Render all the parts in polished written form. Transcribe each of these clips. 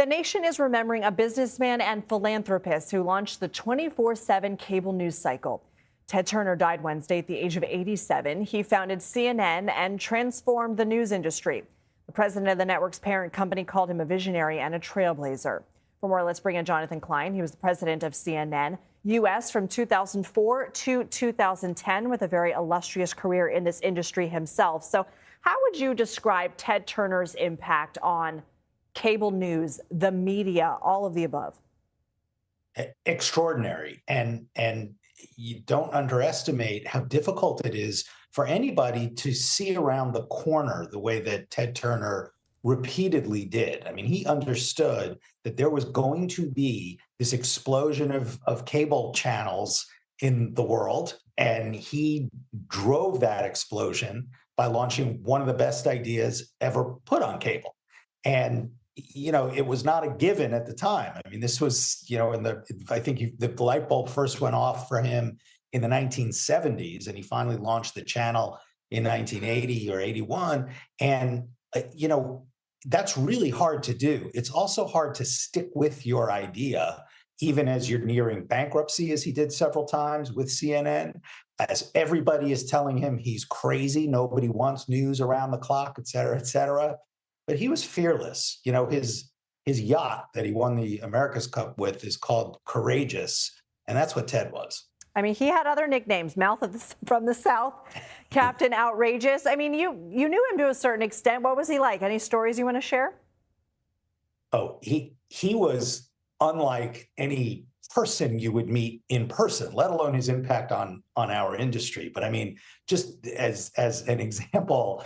The nation is remembering a businessman and philanthropist who launched the 24/7 cable news cycle. Ted Turner died Wednesday at the age of 87. He founded CNN and transformed the news industry. The president of the network's parent company called him a visionary and a trailblazer. For more, let's bring in Jonathan Klein. He was the president of CNN U.S. from 2004 to 2010 with a very illustrious career in this industry himself. So how would you describe Ted Turner's impact on cable news, the media, all of the above? Extraordinary. And you don't underestimate how difficult it is for anybody to see around the corner the way that Ted Turner repeatedly did. I mean, he understood that there was going to be this explosion of cable channels in the world, and he drove that explosion by launching one of the best ideas ever put on cable. And it was not a given at the time. I mean, this was, I think the light bulb first went off for him in the 1970s, and he finally launched the channel in 1980 or 81. And, that's really hard to do. It's also hard to stick with your idea, even as you're nearing bankruptcy, as he did several times with CNN, as everybody is telling him he's crazy, nobody wants news around the clock, et cetera, et cetera. But he was fearless. His yacht that he won the America's Cup with is called Courageous, and that's what Ted was. I mean, he had other nicknames, from the South, Captain Outrageous. I mean, you knew him to a certain extent. What was he like? Any stories you want to share? Oh, he was unlike any person you would meet in person, let alone his impact on our industry. But I mean, just as an example,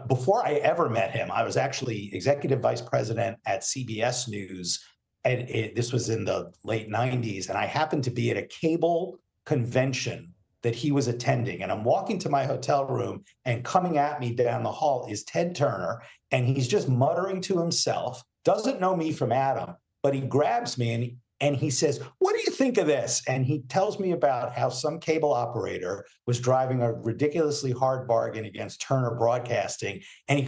before I ever met him, I was actually executive vice president at CBS News. And this was in the late 90s. And I happened to be at a cable convention that he was attending. And I'm walking to my hotel room, and coming at me down the hall is Ted Turner. And he's just muttering to himself, doesn't know me from Adam, but he grabs me and he says, "What do you think of this?" And he tells me about how some cable operator was driving a ridiculously hard bargain against Turner Broadcasting, and he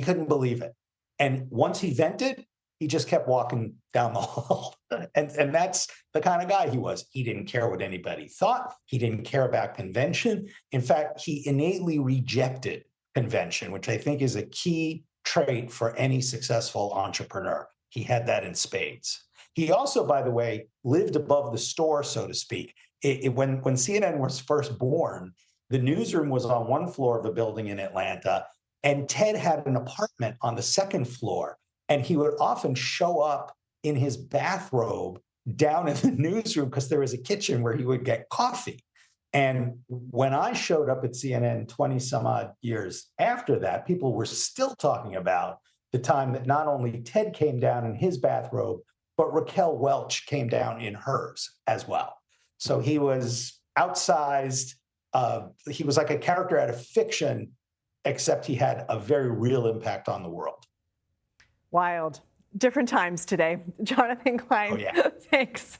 couldn't believe it. And once he vented, he just kept walking down the hall. And that's the kind of guy he was. He didn't care what anybody thought. He didn't care about convention. In fact, he innately rejected convention, which I think is a key trait for any successful entrepreneur. He had that in spades. He also, by the way, lived above the store, so to speak. When CNN was first born, the newsroom was on one floor of a building in Atlanta, and Ted had an apartment on the second floor. And he would often show up in his bathrobe down in the newsroom because there was a kitchen where he would get coffee. And when I showed up at CNN 20 some odd years after that, people were still talking about the time that not only Ted came down in his bathrobe, but Raquel Welch came down in hers as well. So he was outsized. He was like a character out of fiction, except he had a very real impact on the world. Wild. Different times today. Jonathan Klein, oh, yeah. Thanks.